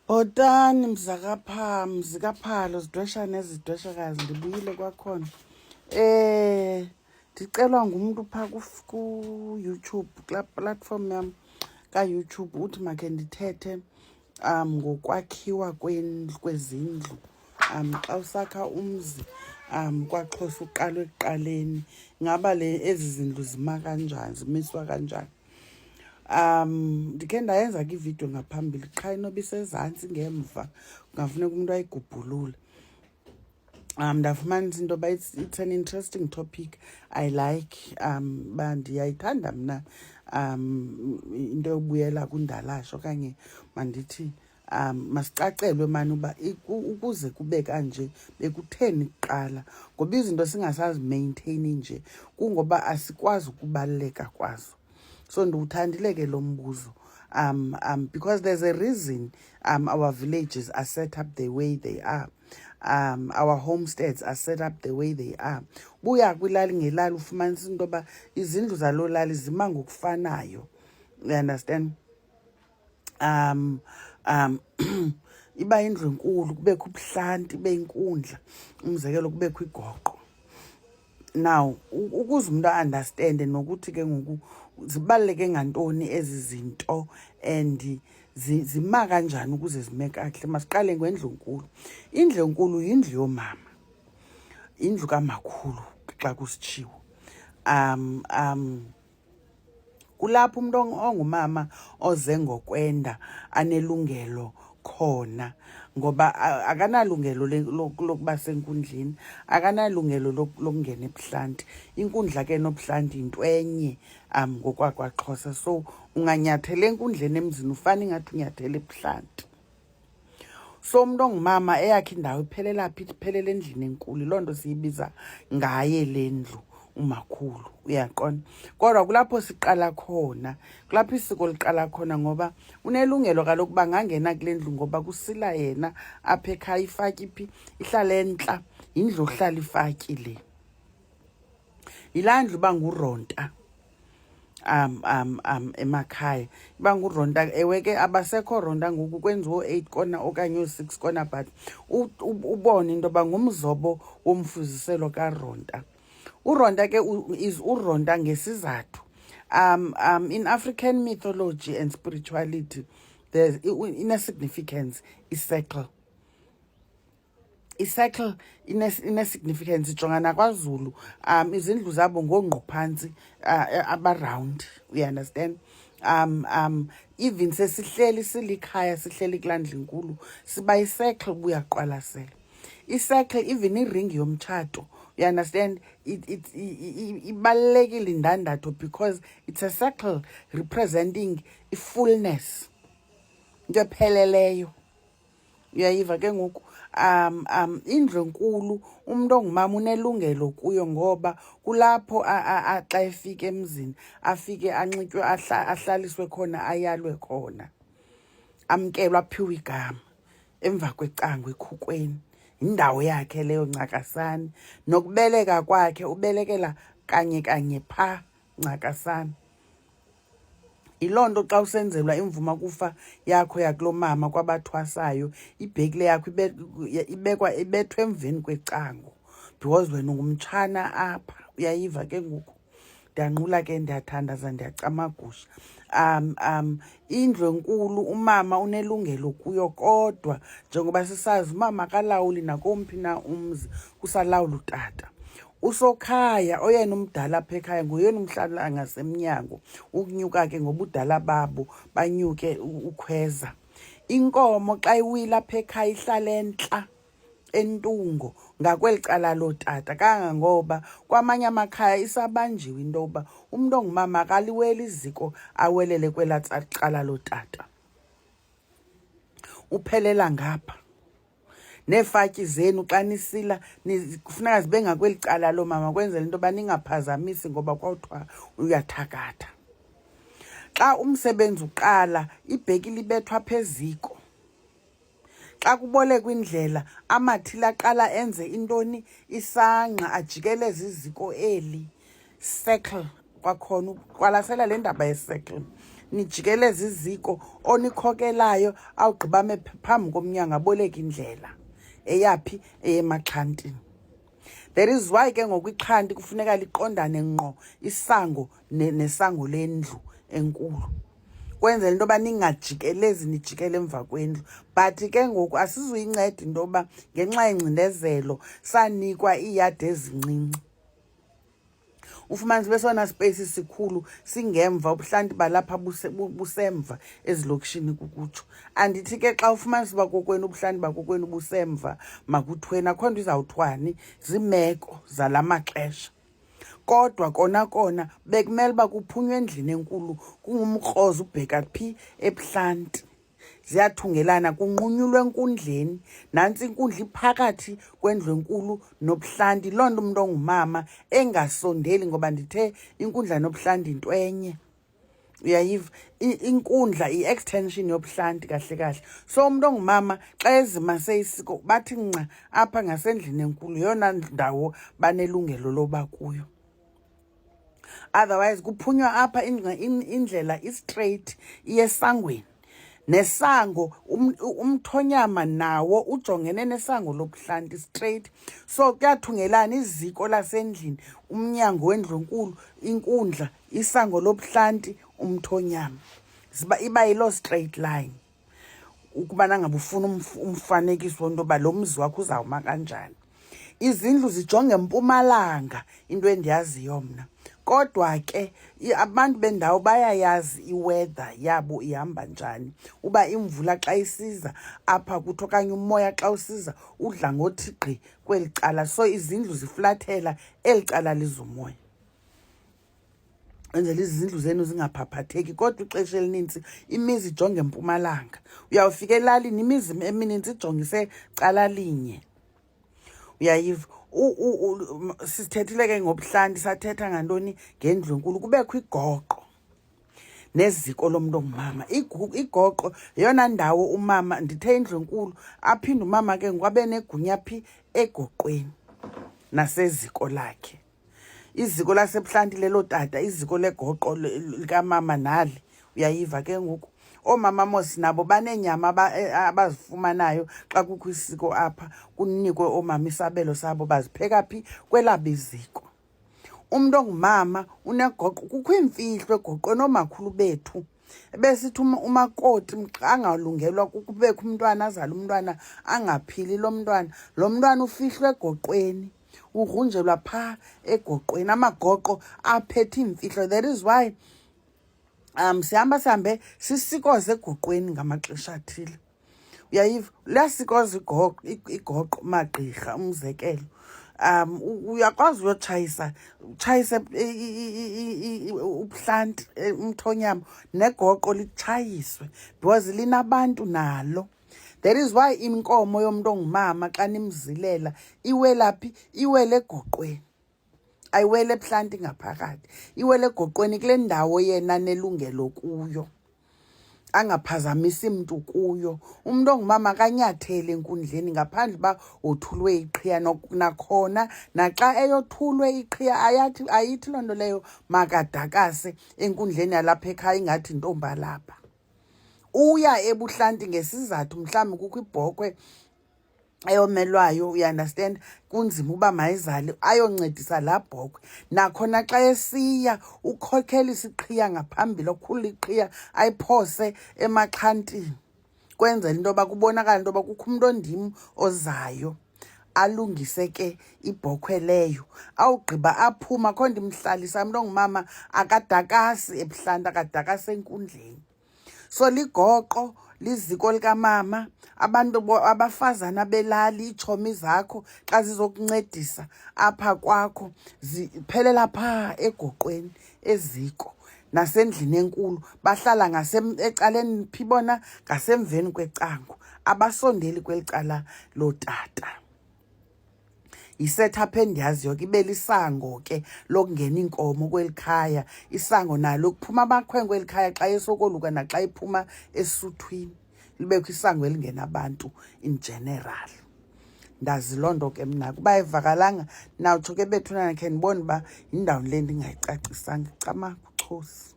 Bhotani mzikaphalo zidwesha nezidweshakazi ndibuyile kwakhona. Ndicelwa ngumuntu phaa ku-YouTube kulaa platform yam ka-YouTube uthi makhe ndithethe ngokwakhiwa kwezindlu. Xa usakha umzi kwaXhosa uqalwa ekuqaleni ngaba ezi zindlu zima kanjani, zimiswa kanjani. Ndikhe ndayenza ke ividiyo ngaphambili qha inoba isezantsi ngemva kungafuneka umuntu ayigubhulule. Ndafumanisa into yoba it's an interesting topic. I like uba ndiyayithanda mna into yobuyela kundalashe okanye mandithi masicacelwe mani uba ukuze kube kanje bekutheni kuqala, ngoba izinto singasazimayintheyini nje kungoba asikwazi ukubaluleka kwazo. So ndiwuthandile ke lo mbuzo because there's a reason our villages are set up the way they are. Our homesteads are set up the way they are. Buya kwilali ngelali ufumanisa into yoba izindlu zaloo lali zima ngokufanayo. You understand? Iba indlu enkulu kubekho ubuhlanti ibe inkundla, umzekelo kubekho igoqo. Now ukuze umuntu a-understande nokuthi ke ngoku zibaluleke ngantoni ezi zinto and zima kanjani ukuze zime kakuhle, masiqale ngendlu enkulu. Indlu enkulu yindlu yoomama, indlu kamakhulu xa kusitshiwo. Kulapho umuntu ongumama oze ngokwenda anelungelo khona, ngoba akanalungelo lokuba senkundleni, akanalungelo lokungena ebuhlanti. Inkundla ke nobuhlanti yinto enye ngokwakwaXhosa. So unganyathela enkundleni emzini ufana ingathi unyathela ebuhlanti. So umuntu ongumama eyakhe indawo iphelela phi? Iphelela endlini enkulu. Loo nto siyibiza ngaye le ndlu umakhulu, uyaqonda. Kodwa kulapho siqala khona, kulapho isiko liqala khona, ngoba unelungelo kaloku uba angangena kule ndlu ngoba kusila yena apha ekhaya. Ifaki phi? Ihlala entla, yindlu ohlala ifaki le. Yilaa ndlu uba nguronta emakhaya, iba nguronta. Ewe ke abasekho ronta ngoku, kwenziwa 8 kona okanye 6 kona, but ubone into yoba ngumzobo womfuziselo karonta. Uronta ke is uronta ngesizathu. In African mythology and spirituality, there's in a significance i-circle. I-circle in a significance ijongana kwaZulu, izindlu zabo ngongquphantsi abaround, you understand. Even sesihleli silikhaya, sihleli kulaa ndlu enkulu, siba i-circle buyaqwalasela. I-circle even iringi yomtshato, you understand, ibalulekile indandatho because it's a circle representing i-fullness, into epheleleyo. Uyayiva ke ngoku? Indlu enkulu umuntu ongumama unelungelo kuyo, ngoba kulapho xa efika emzini afike anxitywe, ahlaliswe khona, ayalwe khona, amkelwa, aphiwe igama emva kwecango ekhukweni. Indawo yakhe leyo Ncakasana. Nokubeleka kwakhe ubelekela kanye kanye phaa Ncakasana. Yiloo nto xa usenzelwa imvuma kufa yakho yakulomama kwabathwasayo, ibhekile yakho ibethwe emveni kwecango because wena ungumtshana apha. Uyayiva ke ngoku? Ndiyanqula ke, ndiyathandaza, ndiyacamagusha. Indlu enkulu umama unelungelo kuyo, kodwa njengoba sisazi umama akalawuli nakomphi na umzi, kusalawula utata. Usokhaya oyena umdala apha ekhaya ngoyena umhlala ngasemnyango, ukunyuka ke ngobudala babo banyuke ukhweza. Inkomo xa iwile apha ekhaya ihlala entla entungo ngakweli cala lootata, kangangoba kwamanye amakhaya isabanjiwe into yoba umuntu ongumama akaliweli iziko awelele kwela cala lootata, uphelela ngapha. Neefaki zenu xa nisila kufuneka zibe ngakweli cala loomama kwenzela into yoba ningaphazamisi, ngoba kwawuthiwa uyathakatha. Xa umsebenzi uqala ibheki libethwa pheziko. Xa kubolekwa indlela amathile aqala enze intoni? Isangqa, ajikeleze iziko eli. Circle kwakhona uqwalasela le ndaba ye-circle. nijikeleza iziko onikhokelayo awugqiba ame phambi komnyango aboleka indlela eyaphi eyemaxhantini. That is why ke ngokwixhanti kufuneka liqondane ngqo isango nesango lendlu enkulu, kwenzela into yoba ningajikelezi nijikele emva kwendlu. But ke ngoku asizuyinceda into yoba ngenxa yengcindezelo sanikwa iiyadi ezincinci, ufumanise besona space sikhulu singemva, ubuhlanti balapha busemva ezilokishini kukutsho. Andithi ke xa ufumanise uba kokwenu ubuhlanti bakokwenu busemva makuthweni, akho nto izawuthwani, ziimeko zala maxesha. Kodwa kona bekumele uba kuphunywa endlini enkulu kungumkrozo ubheka phi ebuhlanti, ziyathungelana kunqunyulwe enkundleni. Nantsi inkundla iphakathi kwendlu enkulu nobuhlanti. Loo nto umntu ongumama engasondeli, ngoba ndithe inkundla nobuhlanti into enye, uyayiva? Inkundla i-extension yobuhlanti kahle kahle. So umntu ongumama xa ezimase isiko bathi nca apha ngasendlini enkulu yeyona ndawo banelungelo loba kuyo. Otherwise kuphunywa apha indlela istraight iyesangweni. Nesango umthonyama nawo ujongene nesango lobuhlanti straight. So kuyathungelana iziko lasendlini, umnyango wendlu enkulu, inkundla, isango lobuhlanti, umthonyama. Iba yiloo straight line. Ukubana ngabe ufuna umfanekiso wento yoba lo mzi wakho uzawuma kanjani. Izindlu zijonge empumalanga, into endiyaziyo mna. Kodwa ke abantu bendawo bayayazi iweather yabo ihamba njani, uba imvula xa isiza apha kuthi okanye umoya xa usiza udla ngothi gqi kweli cala. So izindlu ziflathela eli cala lizumoya, enzela izindlu zenu zingaphaphatheki. Kodwa ixesha elinintsi imizi ijonge empumalanga. Uyawufika elalini imizi eminintsi ijongise cala linye, uyayiva? Sisithethile ke ngobuhlanti, sathetha ngantoni? Ngendlu enkulu. Kubekho igoqo neziko lomntu ongumama. Igoqo yeyona ndawo umama, ndithe indlu enkulu, aphinde umama ke ngwabe negunya phi egoqweni naseziko lakhe. Iziko lasebuhlanti lelo tata, iziko legoqo likamama nali, uyayiva ke ngoku? Oomama mos nabo baneenyama abazifumanayo xa kukho isiko apha, kunikwe oomama isabelo sabo, bazipheka phi? Kwelabo iziko. Umntu ongumama unegoqo. Kukho iimfihlo egoqweni, oomakhulu bethu besithi umakoti angalungelwa kubekho umntwana, azale umntwana angaphili lo mntwana. Lo mntwana ufihlwe egoqweni, ugrunjelwa phaa egoqweni, amagoqo aphethe iimfihlo. That is why sihambe sisikoze egoqweni ngamaxesha athile, uyayiva? Liyasikoza igoqo magqirha, umzekelo. Uyakwazi uyotshayisa ubuhlanti, umthonyama negoqo litshayiswe because linabantu nalo. That is why inkomo yomntu ongumama xa nimzilela iwela phi? Iwele egoqweni, ayiwele ebuhlanti ngaphakathi, iwele egoqweni, kule ndawo yena nelungelo kuyo, angaphazamisi mntu kuyo. Umntu ongumama akanyathele enkundleni ngaphandle uba wothulwe iqhiya. Nakhona naxa eyothulwe iqhiya ayithi loo nto leyo makadakase enkundleni yalapha ekhaya ingathi ntombalapha. Uya ebuhlanti ngesizathu mhlawumbi kukho ibhokhwe eyomelwayo, uyanderstand, kunzima uba mayizale, ayoncedisa laa bhokhwe. Nakhona xa esiya ukhokhelisa iqhiya ngaphambili, okhulula iqhiya ayiphose emaxhantini, kwenzela into yoba kubonakala into yoba kukho umntu ondim ozayo, alungise ke ibhokhwe leyo. Awugqiba aphuma, akho nto imhlalisa. Umntu ongumama akadakasi ebuhlanti, akadakasi enkundleni. So ligoqo, liziko likamama. Abantu abafazana belali, iitshomi zakho xa zizokuncedisa apha kwakho ziphelela phaa egoqweni, eziko, nasendlini enkulu. Bahlala ecaleni phi bona? Ngasemveni kwecango, abasondeli kweli cala lootata. Yi-setup endiyaziyo ke, ibe lisango ke lokungena iinkomo kweli khaya. Isango nalo kuphuma abakhwenkwe kweli khaya xa esokoluka, naxa iphuma esuthwini, libekho isango elingena abantu in general. Ndazi loo nto ke mna. Kuba ayivakalanga nawutsho ke bethunana khe ndibone uba yindawo le ndingayicacisanga. Cama kuchosi.